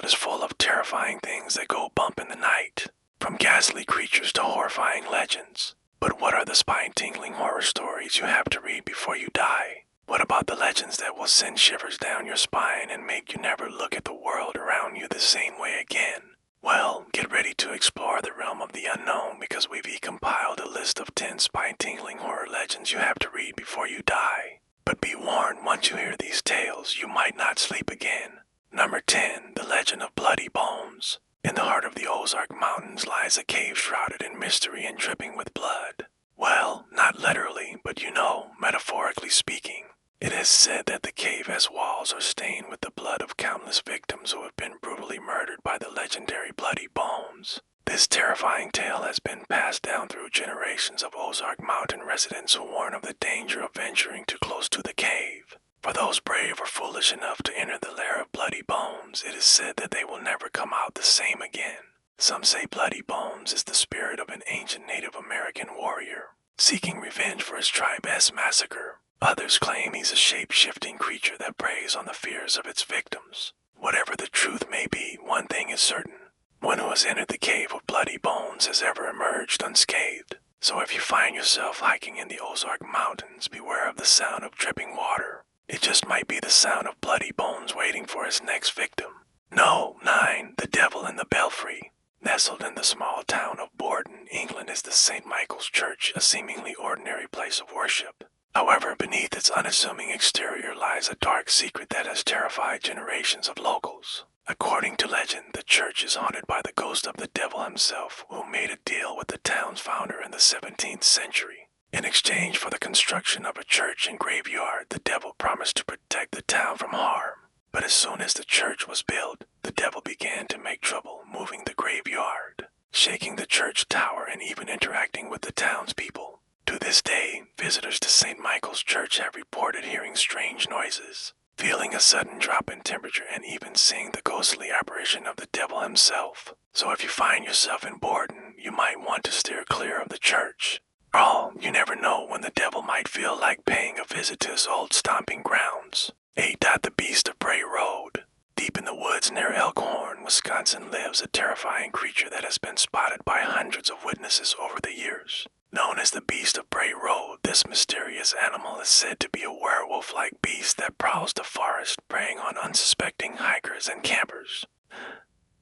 is full of terrifying things that go bump in the night, from ghastly creatures to horrifying legends. But what are the spine-tingling horror stories you have to read before you die? What about the legends that will send shivers down your spine and make you never look at the world around you the same way again? Well, get ready to explore the realm of the unknown, because we've compiled a list of 10 spine-tingling horror legends you have to read before you die. But be warned, once you hear these tales, you might not sleep again. Number 10, The Legend of Bloody Bones. In the heart of the Ozark Mountains lies a cave shrouded in mystery and dripping with blood. Well, not literally, but metaphorically speaking. It is said that the cave has walls are stained with the blood of countless victims who have been brutally murdered by the legendary Bloody Bones. This terrifying tale has been passed down through generations of Ozark Mountain residents who warn of the danger of venturing too close to the cave. For those brave or foolish enough to enter the lair of Bloody Bones, it is said that they will never come out the same again. Some say Bloody Bones is the spirit of an ancient Native American warrior, seeking revenge for his tribe's massacre. Others claim he's a shape-shifting creature that preys on the fears of its victims. Whatever the truth may be, one thing is certain. One who has entered the cave of Bloody Bones has ever emerged unscathed. So if you find yourself hiking in the Ozark Mountains, beware of the sound of dripping water. It just might be the sound of Bloody Bones waiting for his next victim. No, 9. The Devil in the Belfry. Nestled in the small town of Borden, England, is the St. Michael's Church, a seemingly ordinary place of worship. However, beneath its unassuming exterior lies a dark secret that has terrified generations of locals. According to legend, the church is haunted by the ghost of the devil himself, who made a deal with the town's founder in the 17th century. In exchange for the construction of a church and graveyard, the devil promised to protect the town from harm. But as soon as the church was built, the devil began to make trouble, moving the graveyard, shaking the church tower, and even interacting with the townspeople. To this day, visitors to St. Michael's Church have reported hearing strange noises, feeling a sudden drop in temperature, and even seeing the ghostly apparition of the devil himself. So if you find yourself in Borden, you might want to steer clear of the church. You never know when the devil might feel like paying a visit to his old stomping grounds. 8. The Beast of Bray Road. Deep in the woods near Elkhorn, Wisconsin, lives a terrifying creature that has been spotted by hundreds of witnesses over the years. Known as the Beast of Bray Road, this mysterious animal is said to be a werewolf-like beast that prowls the forest, preying on unsuspecting hikers and campers.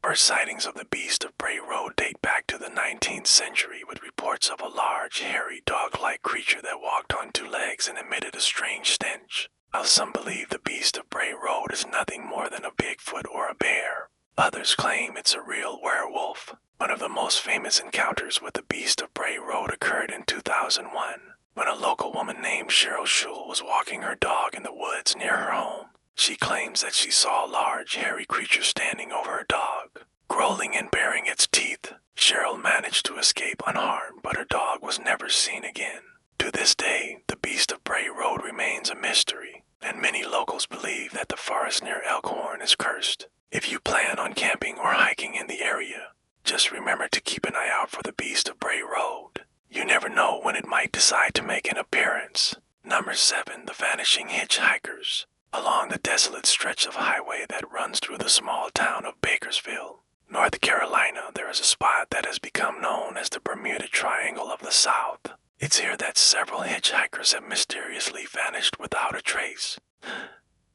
First sightings of the Beast of Bray Road date back to the 19th century, with reports of a large, hairy, dog-like creature that walked on 2 legs and emitted a strange stench. While some believe the Beast of Bray Road is nothing more than a Bigfoot or a bear, others claim it's a real werewolf. One of the most famous encounters with the Beast of Bray Road occurred in 2001, when a local woman named Cheryl Schul was walking her dog in the woods near her home. She claims that she saw a large, hairy creature standing over her dog, growling and baring its teeth. Cheryl managed to escape unharmed, but her dog was never seen again. To this day, the Beast of Bray Road remains a mystery, and many locals believe that the forest near Elkhorn is cursed. If you plan on camping or hiking in the area, just remember to keep an eye out for the Beast of Bray Road. You never know when it might decide to make an appearance. Number 7. The Vanishing Hitchhikers. Along the desolate stretch of highway that runs through the small town of Bakersville, North Carolina, there is a spot that has become known as the Bermuda Triangle of the South. It's here that several hitchhikers have mysteriously vanished without a trace.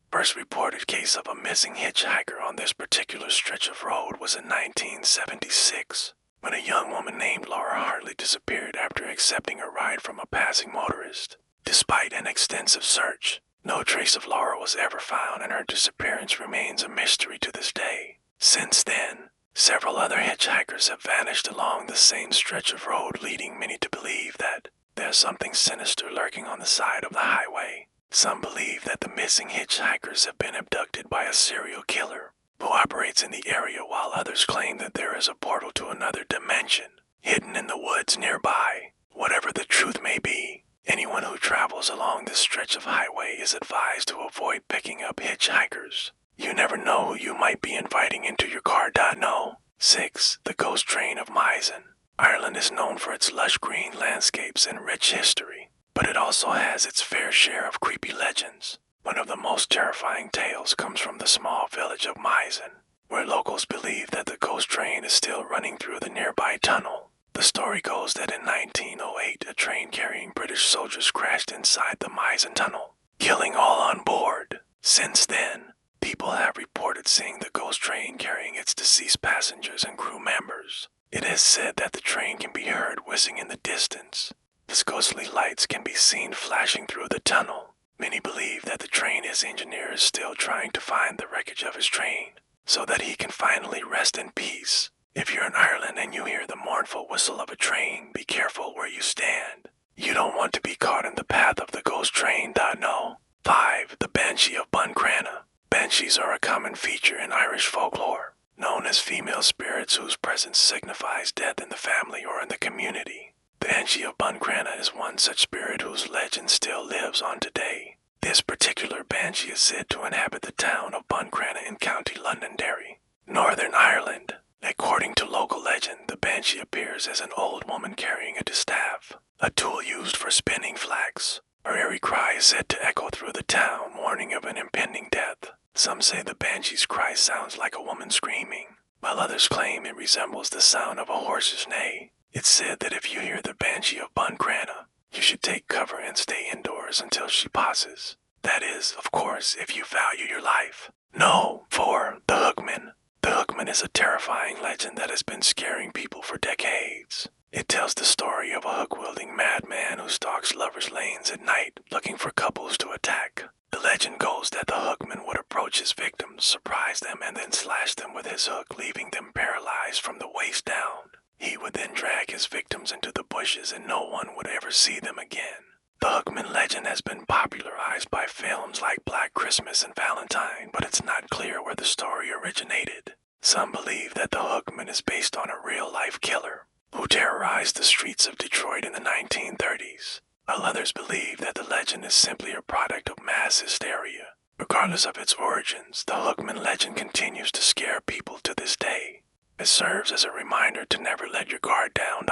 First reported case of a missing hitchhiker on this particular stretch of road was in 1976, when a young woman named Laura Hartley disappeared after accepting a ride from a passing motorist. Despite an extensive search, no trace of Laura was ever found, and her disappearance remains a mystery to this day. Since then, several other hitchhikers have vanished along the same stretch of road, leading many to believe that there's something sinister lurking on the side of the highway. Some believe that the missing hitchhikers have been abducted by a serial killer who operates in the area, while others claim that there is a portal to another dimension hidden in the woods nearby. Whatever the truth may be, anyone who travels along this stretch of highway is advised to avoid picking up hitchhikers. You never know who you might be inviting into your car. No. 6. The Ghost Train of Mizzen. Ireland is known for its lush green landscapes and rich history, but it also has its fair share of creepy legends. One of the most terrifying tales comes from the small village of Mizzen. where locals believe that the ghost train is still running through the nearby tunnel. The story goes that in 1908, a train carrying British soldiers crashed inside the Meissen Tunnel, killing all on board. Since then, people have reported seeing the ghost train carrying its deceased passengers and crew members. It is said that the train can be heard whizzing in the distance. Its ghostly lights can be seen flashing through the tunnel. Many believe that the train's engineer is still trying to find the wreckage of his train, so that he can finally rest in peace. If you're in Ireland and you hear the mournful whistle of a train, be careful where you stand. You don't want to be caught in the path of the ghost train. No. 5. The Banshee of Buncrana. Banshees are a common feature in Irish folklore, known as female spirits whose presence signifies death in the family or in the community. The Banshee of Buncrana is one such spirit whose legend still lives on today. This particular banshee is said to inhabit the town of Buncrana in County Londonderry, Northern Ireland. According to local legend, the banshee appears as an old woman carrying a distaff, a tool used for spinning flax. Her eerie cry is said to echo through the town, warning of an impending death. Some say the banshee's cry sounds like a woman screaming, while others claim it resembles the sound of a horse's neigh. It's said that if you hear the Banshee of Buncrana, you should take cover and stay indoors until she passes. That is, of course, if you value your life. No. 4. The Hookman. The Hookman is a terrifying legend that has been scaring people for decades. It tells the story of a hook-wielding madman who stalks lovers' lanes at night, looking for couples to attack. The legend goes that the Hookman would approach his victims, surprise them, and then slash them with his hook, leaving them paralyzed from the waist down. He would then drag his victims into the bushes and no one would ever see them again. The Hookman legend has been popularized by films like Black Christmas and Valentine, but it's not clear where the story originated. Some believe that the Hookman is based on a real-life killer who terrorized the streets of Detroit in the 1930s, while others believe that the legend is simply a product of mass hysteria. Regardless of its origins, the Hookman legend continues to scare people to this day. It serves as a reminder to never let your guard down.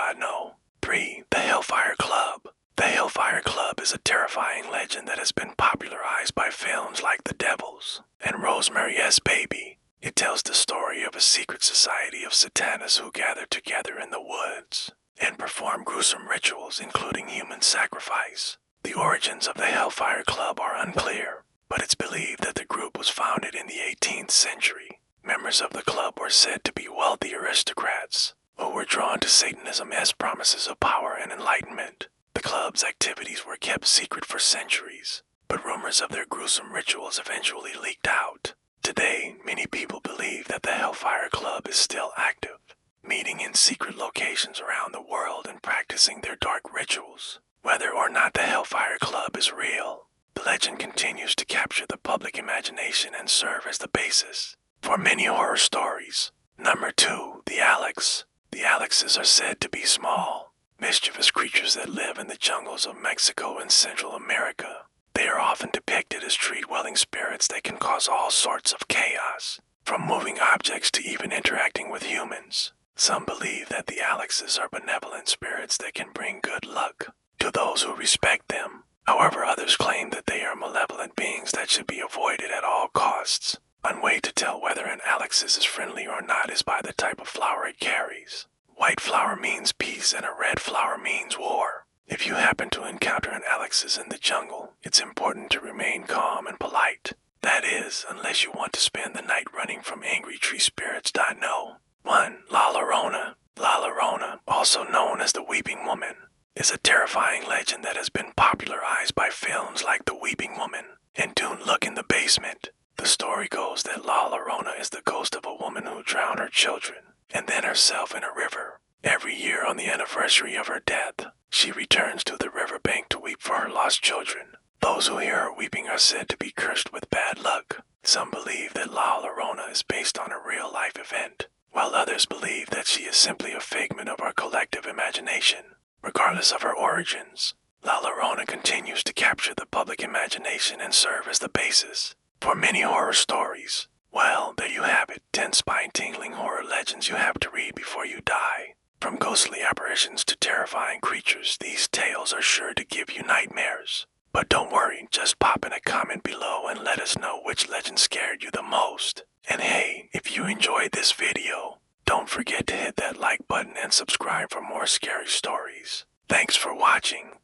3. The Hellfire Club. The Hellfire Club is a terrifying legend that has been popularized by films like The Devils and Rosemary's Baby. It tells the story of a secret society of Satanists who gather together in the woods and perform gruesome rituals, including human sacrifice. The origins of the Hellfire Club are unclear, but it's believed that the group was founded in the 18th century. Members of the club were said to be wealthy aristocrats who were drawn to Satanism as promises of power and enlightenment. The club's activities were kept secret for centuries, but rumors of their gruesome rituals eventually leaked out. Today, many people believe that the Hellfire Club is still active, meeting in secret locations around the world and practicing their dark rituals. Whether or not the Hellfire Club is real, the legend continues to capture the public imagination and serve as the basis for many horror stories. 2. The Alex. The Alexes are said to be small, mischievous creatures that live in the jungles of Mexico and Central America. They are often depicted as tree-dwelling spirits that can cause all sorts of chaos, from moving objects to even interacting with humans. Some believe that the Alexes are benevolent spirits that can bring good luck to those who respect them. However, others claim that they are malevolent beings that should be avoided at all costs. One way to tell whether an Alexis is friendly or not is by the type of flower it carries. White flower means peace and a red flower means war. If you happen to encounter an Alexis in the jungle, it's important to remain calm and polite. That is, unless you want to spend the night running from angry tree spirits. 1. La Llorona. La Llorona, also known as the Weeping Woman, is a terrifying legend that has been popularized by films like The Weeping Woman and Don't Look in the Basement. The story goes that La Llorona is the ghost of a woman who drowned her children and then herself in a river. Every year on the anniversary of her death, she returns to the riverbank to weep for her lost children. Those who hear her weeping are said to be cursed with bad luck. Some believe that La Llorona is based on a real-life event, while others believe that she is simply a figment of our collective imagination. Regardless of her origins, La Llorona continues to capture the public imagination and serve as the basis for many horror stories. Well, there you have it, 10 spine-tingling horror legends you have to read before you die. From ghostly apparitions to terrifying creatures, these tales are sure to give you nightmares. But don't worry, just pop in a comment below and let us know which legend scared you the most. And hey, if you enjoyed enjoyed this video, don't forget to hit that like button and subscribe for more scary stories. Thanks for watching.